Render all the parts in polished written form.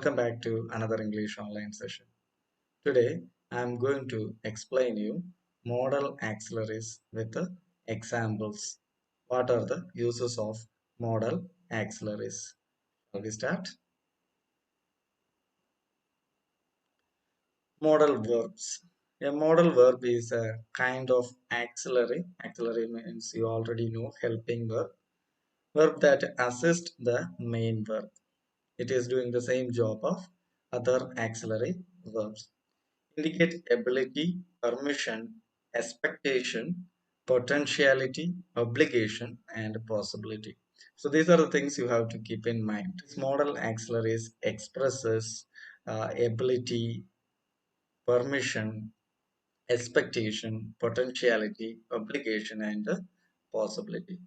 Welcome back to another English online session. Today I am going to explain you modal auxiliaries with the examples. What are the uses of modal auxiliaries? Shall we start? Modal verbs. A modal verb is a kind of auxiliary. Auxiliary means you already know helping verb. Verb that assists the main verb. It is doing the same job of other auxiliary verbs. Indicate ability, permission, expectation, potentiality, obligation, and possibility. So these are the things you have to keep in mind. This modal auxiliaries expresses ability, permission, expectation, potentiality, obligation, and possibility.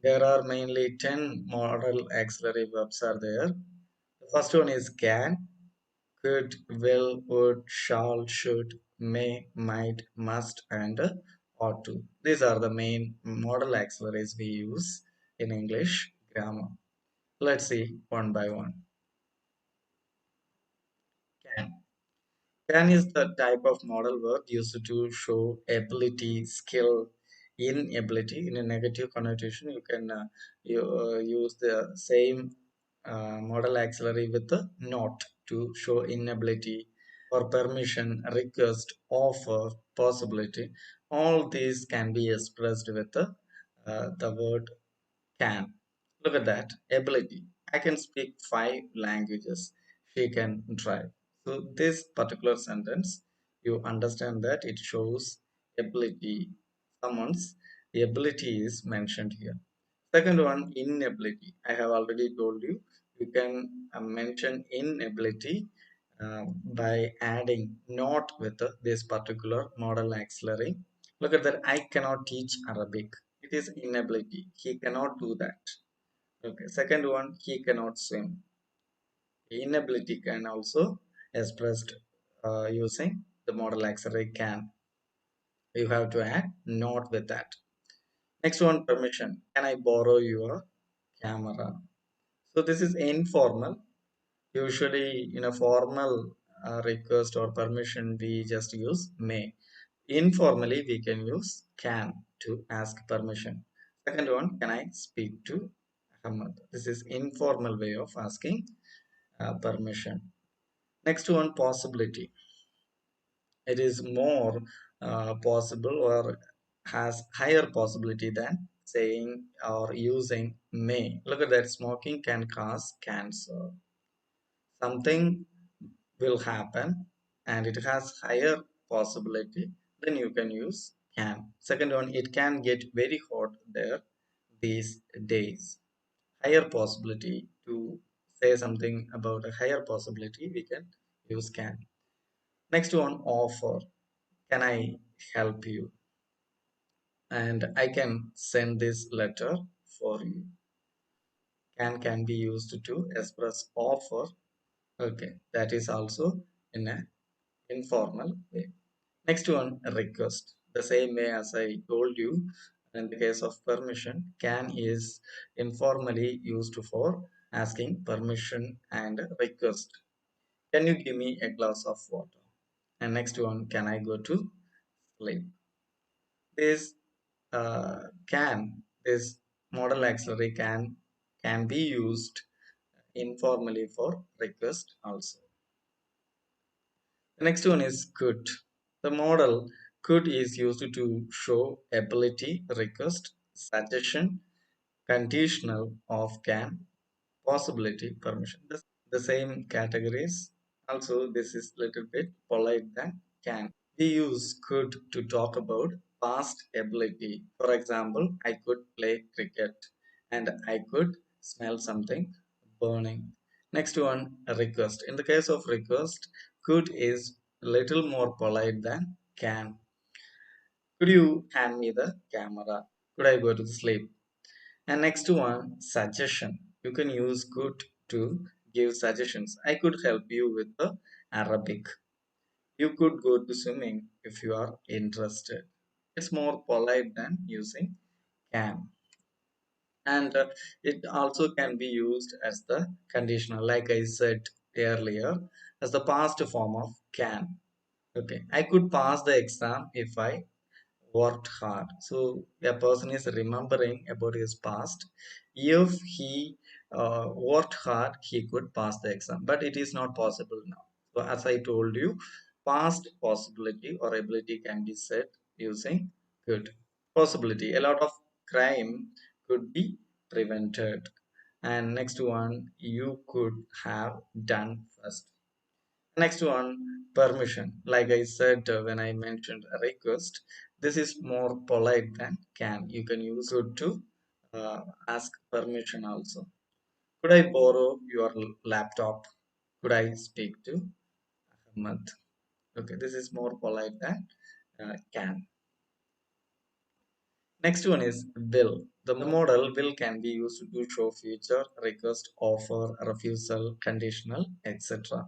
There are mainly 10 modal auxiliary verbs are there. The first one is can, could, will, would, shall, should, may, might, must, and ought to. These are the main modal auxiliaries we use in English grammar. Let's see one by one. Can. Can is the type of modal verb used to show ability, skill, inability. In a negative connotation, you can use the same modal auxiliary with the not to show inability or permission, request, offer, possibility. All these can be expressed with the word can. Look at that. Ability. I can speak 5 languages. She can drive. So this particular sentence, you understand that it shows ability. Someone's ability is mentioned here. Second one, inability. I have already told you. You can mention inability by adding not with this particular modal auxiliary. Look at that. I cannot teach Arabic. It is inability. He cannot do that. Okay. Second one, he cannot swim. Inability can also expressed using the modal auxiliary can. You have to add not with that. Next one, permission. Can I borrow your camera? So this is informal. Usually in a formal request or permission, we just use may. Informally, we can use can to ask permission. Second one, can I speak to Ahmad? This is informal way of asking permission. Next one, possibility. It is more possible or has higher possibility than saying or using may. Look at that, smoking can cause cancer. Something will happen and it has higher possibility, then you can use can. Second one, it can get very hot there these days. Higher possibility, to say something about a higher possibility, we can use can. Next one, offer. Can I help you? And I can send this letter for you. Can be used to express offer. Okay, that is also in a informal way. Next one, request. The same way as I told you, in the case of permission, can is informally used for asking permission and request. Can you give me a glass of water? And next one, can I go to sleep? This this modal auxiliary can be used informally for request also. The next one is could. The modal could is used to show ability, request, suggestion, conditional of can, possibility, permission. The same categories. Also, this is little bit polite than can. We use could to talk about past ability. For example, I could play cricket and I could smell something burning. Next one, a request. In the case of request, could is little more polite than can. Could you hand me the camera? Could I go to sleep? And next one, suggestion. You can use could to give suggestions. I could help you with the Arabic. You could go to swimming if you are interested. It's more polite than using can. And it also can be used as the conditional. Like I said, earlier as the past form of can. Okay, I could pass the exam if I worked hard. So a person is remembering about his past. If he worked hard, he could pass the exam, but it is not possible now. So as I told you, past possibility or ability can be said using could. Possibility. A lot of crime could be prevented. And next one, you could have done first. Next one, permission. Like I said when I mentioned a request, this is more polite than can. You can use could to ask permission also. Could I borrow your laptop? Could I speak to Ahmed? Okay, this is more polite than can. Next one is will. The modal will can be used to show future, request, offer, refusal, conditional, etc.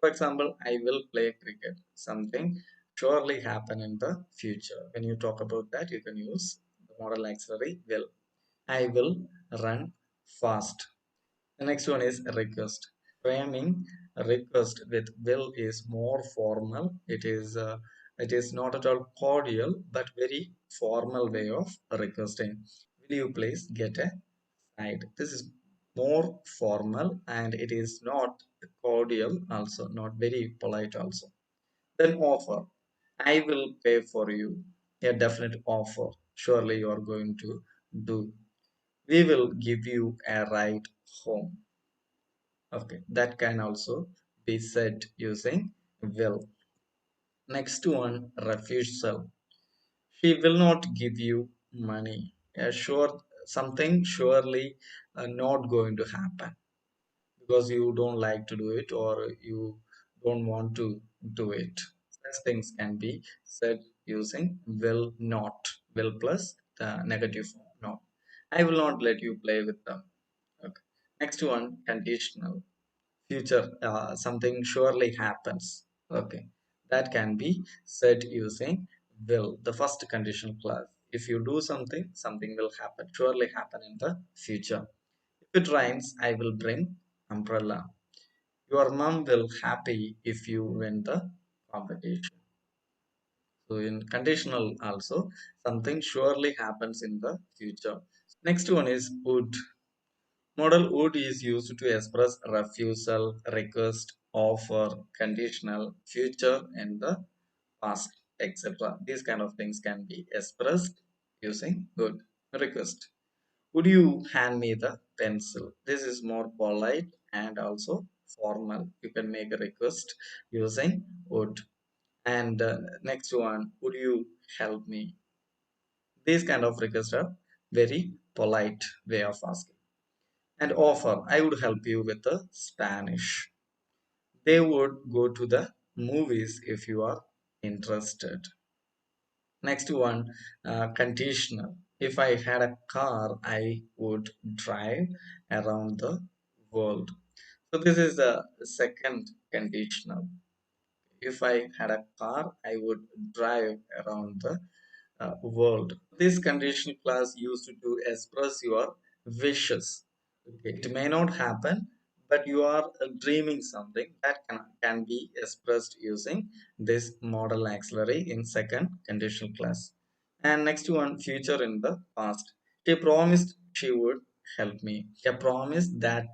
For example, I will play cricket. Something surely happen in the future. When you talk about that, you can use the modal auxiliary will. I will run fast. The next one is request. Framing request with will is more formal. It is not at all cordial, but very formal way of requesting. Will you please get a side? This is more formal and it is not cordial also, not very polite also. Then offer. I will pay for you. A definite offer. Surely you are going to do. We will give you a ride home. Okay, that can also be said using will. Next one, refusal. She will not give you money. Sure, something surely not going to happen because you don't like to do it or you don't want to do it. Such things can be said using will not. Will plus the negative form. No. I will not let you play with them. Okay. Next one, conditional. Future, something surely happens. Okay, that can be said using will, the first conditional clause. If you do something, something will happen, surely happen in the future. If it rains, I will bring umbrella. Your mom will happy if you win the competition. So in conditional also, something surely happens in the future. Next one is would. Modal would is used to express refusal, request, offer, conditional, future, and the past, etc. These kind of things can be expressed using would. Request. Would you hand me the pencil? This is more polite and also formal. You can make a request using would. And next one, would you help me? These kind of requests are very polite way of asking. And offer, I would help you with the Spanish. They would go to the movies if you are interested. Next one, conditional. If I had a car, I would drive around the world. So this is the second conditional. If I had a car, I would drive around the world. This conditional clause used to express your wishes. Okay. It may not happen, but you are dreaming something that can be expressed using this modal auxiliary in second conditional clause. And next one, future in the past. She promised she would help me. A promise that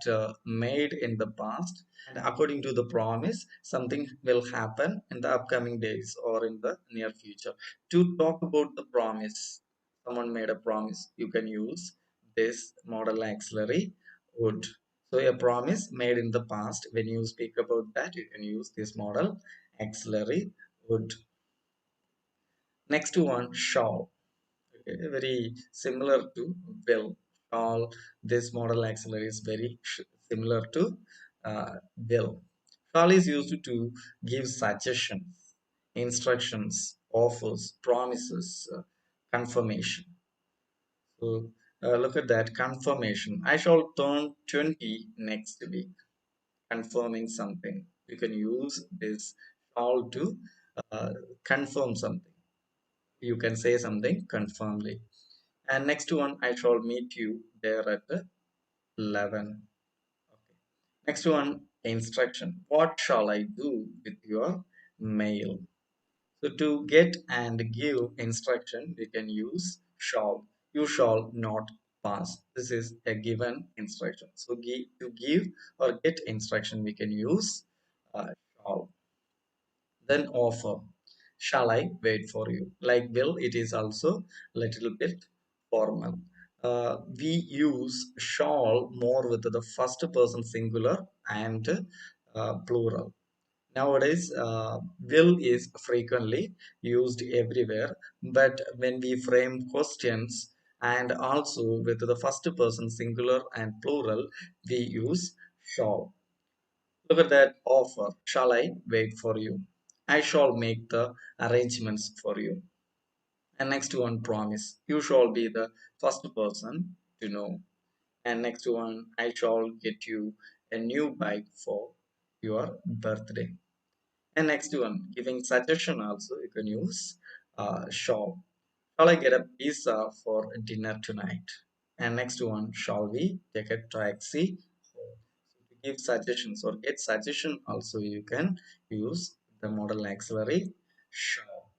made in the past, and according to the promise, something will happen in the upcoming days or in the near future. To talk about the promise, someone made a promise, you can use this modal auxiliary would. So a promise made in the past, when you speak about that, you can use this modal auxiliary would. Next one, shall. Okay, very similar to will. Shall. This modal auxiliary is very similar to will. Shall is used to give suggestions, instructions, offers, promises, confirmation. So look at that confirmation. I shall turn 20 next week. Confirming something. You can use this shall to uh, confirm something. You can say something confirmly. And next one, I shall meet you there at the 11. Okay. Next one, instruction. What shall I do with your mail? So to get and give instruction, we can use shall. You shall not pass. This is a given instruction. So to give or get instruction, we can use shall. Then offer. Shall I wait for you? Like will, it is also a little bit formal. We use shall more with the first person singular and plural. Nowadays, will is frequently used everywhere, but when we frame questions and also with the first person singular and plural, we use shall. Look at that offer. Shall I wait for you? I shall make the arrangements for you. And next one, promise. You shall be the first person to know. And next one, I shall get you a new bike for your birthday. And next one, giving suggestion also, you can use shall. Shall I get a pizza for dinner tonight? And next one, shall we take a taxi? So to give suggestions or get suggestion also, you can use the modal auxiliary shall.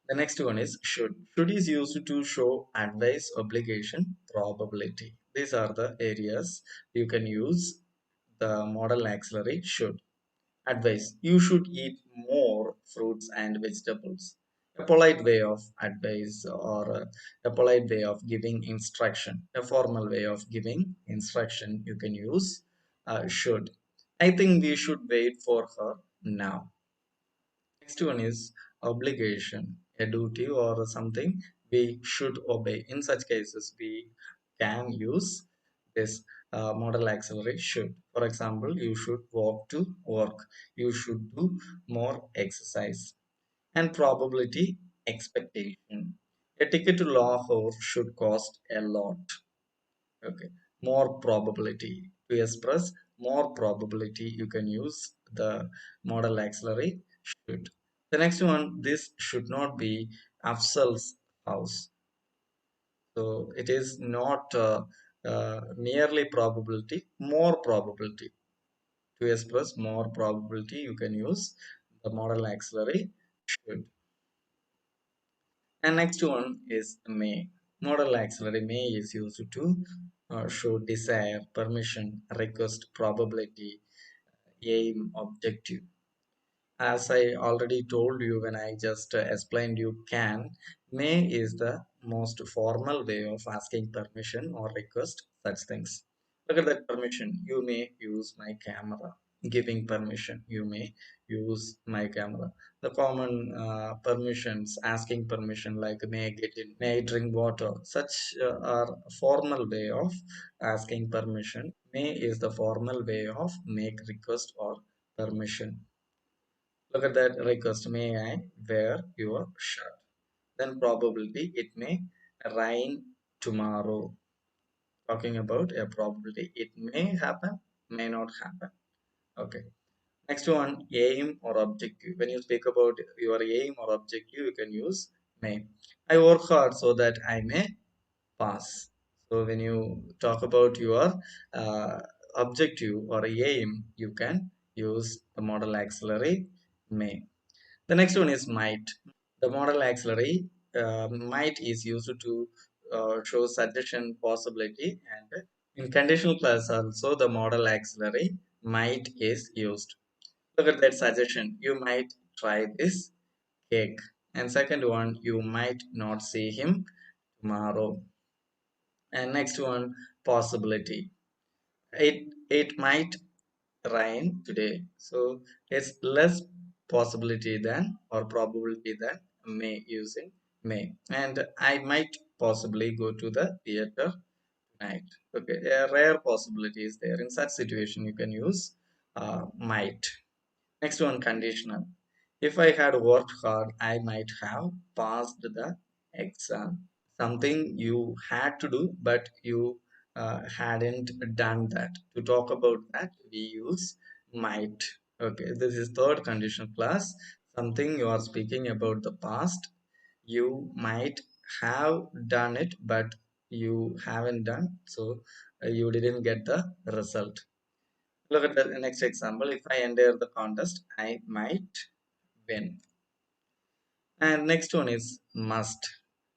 The next one is should. Should is used to show advice, obligation, probability. These are the areas you can use the modal auxiliary should. Advice: you should eat more fruits and vegetables. A polite way of advice or a polite way of giving instruction. A formal way of giving instruction you can use should. I think we should wait for her now. Next one is obligation, a duty or something we should obey. In such cases, we can use this modal auxiliary should. For example, you should walk to work. You should do more exercise. And probability, expectation. A ticket to Lahore should cost a lot. Okay. More probability. To express more probability, you can use the modal auxiliary should. The next one, this should not be Afzal's house. So it is not merely probability, more probability. To express more probability, you can use the modal auxiliary should. And next one is may. Modal auxiliary may is used to show desire, permission, request, probability, aim, objective. As I already told you when I just explained you can, may is the most formal way of asking permission or request such things. Look at that permission. You may use my camera. Giving permission. You may use my camera. The common permissions, asking permission like may I get in, may I drink water. Such are formal way of asking permission. May is the formal way of make request or permission. Look at that request. May I wear your shirt? Then probability it may rain tomorrow. Talking about a probability. It may happen, may not happen. Okay. Next one, aim or objective. When you speak about your aim or objective, you can use may. I work hard so that I may pass. So when you talk about your uh, objective or aim, you can use the modal auxiliary may. The next one is might. The modal auxiliary might is used to show suggestion possibility, and in conditional clause also the modal auxiliary might is used. Look at that suggestion. You might try this cake. And second one, you might not see him tomorrow. And next one, possibility. It might rain today. So it's less possibility than or probability than may using may. And I might possibly go to the theater tonight. Okay, a rare possibility is there. In such situation, you can use might. Next one, conditional. If I had worked hard, I might have passed the exam. Something you had to do, but you hadn't done that. To talk about that, we use might. Okay, this is third conditional class. Something you are speaking about the past. You might have done it, but you haven't done, so you didn't get the result. Look at the next example. If I enter the contest, I might win. And next one is must.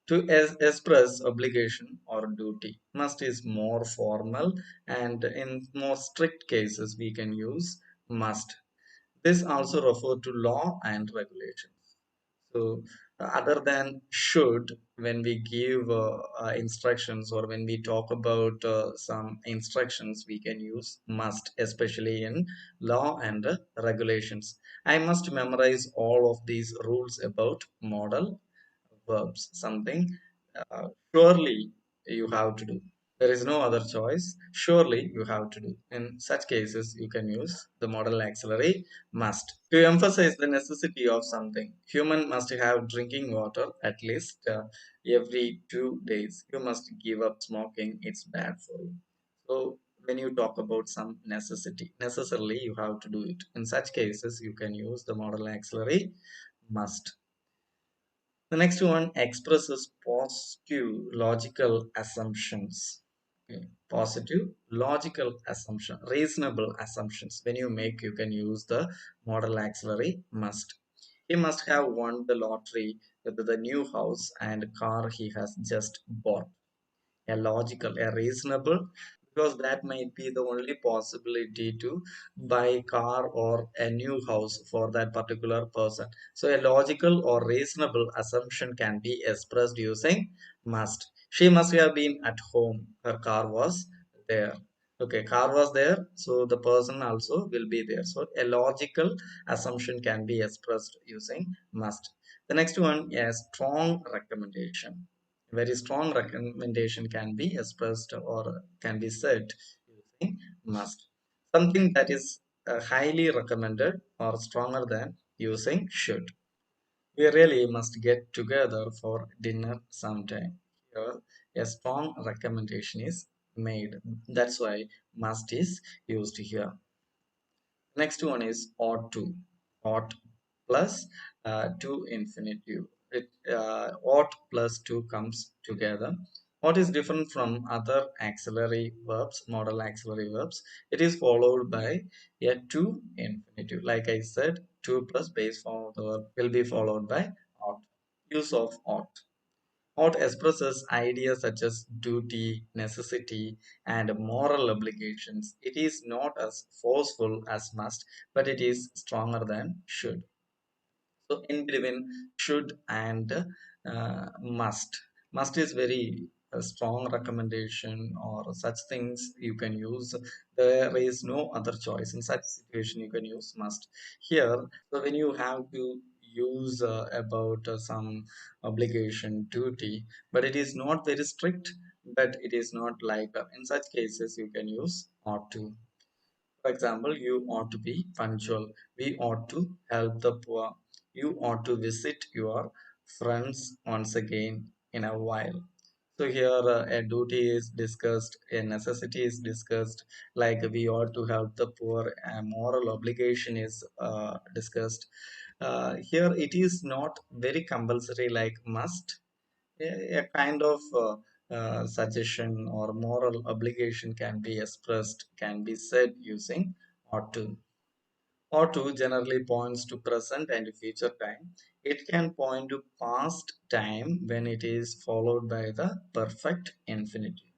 To express obligation or duty. Must is more formal, and in more strict cases we can use must. This also refers to law and regulations. So, other than should, when we give instructions or when we talk about some instructions, we can use must, especially in law and regulations. I must memorize all of these rules about modal verbs, something surely you have to do. There is no other choice. Surely you have to do. In such cases, you can use the modal auxiliary must. To emphasize the necessity of something, human must have drinking water at least every 2 days. You must give up smoking. It's bad for you. So when you talk about some necessity, necessarily you have to do it. In such cases, you can use the modal auxiliary must. The next one expresses positive logical assumptions. Okay. Positive logical assumption, reasonable assumptions. When you make, you can use the modal auxiliary must. He must have won the lottery with the new house and car he has just bought. A logical, a reasonable, because that might be the only possibility to buy a car or a new house for that particular person. So a logical or reasonable assumption can be expressed using must. She must have been at home. Her car was there. Okay, car was there, so the person also will be there. So a logical assumption can be expressed using must. The next one is strong recommendation. Very strong recommendation can be expressed or can be said using must. Something that is highly recommended or stronger than using should. We really must get together for dinner sometime. Here, a strong recommendation is made. That's why must is used here. Next one is ought to. Ought plus to infinitive. It ought plus to comes together. What is different from other auxiliary verbs, modal auxiliary verbs? It is followed by a to infinitive. Like I said, to plus base form of the verb will be followed by ought. Use of ought. Ought expresses ideas such as duty, necessity, and moral obligations. It is not as forceful as must, but it is stronger than should. So in between should and must. Must is very strong recommendation or such things you can use. There is no other choice. In such situation, you can use must. Here, so when you have to use about some obligation, duty, but it is not very strict, but it is not like in such cases you can use ought to. For example, you ought to be punctual. We ought to help the poor. You ought to visit your friends once again in a while. So here a duty is discussed, a necessity is discussed, like we ought to help the poor, a moral obligation is discussed. Here it is not very compulsory like must, a kind of suggestion or moral obligation can be expressed, can be said using ought to. Ought to generally points to present and future time. It can point to past time when it is followed by the perfect infinitive.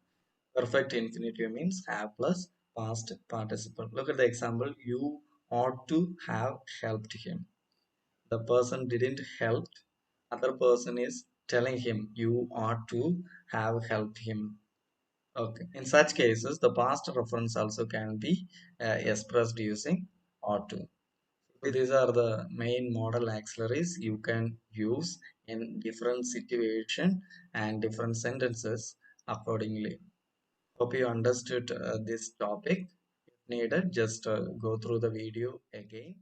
Perfect infinitive means have plus past participle. Look at the example. You ought to have helped him. The person didn't help, other person is telling him you ought to have helped him. Okay, in such cases the past reference also can be expressed using ought to. So these are the main modal auxiliaries you can use in different situation and different sentences accordingly. Hope you understood this topic. If needed, just go through the video again.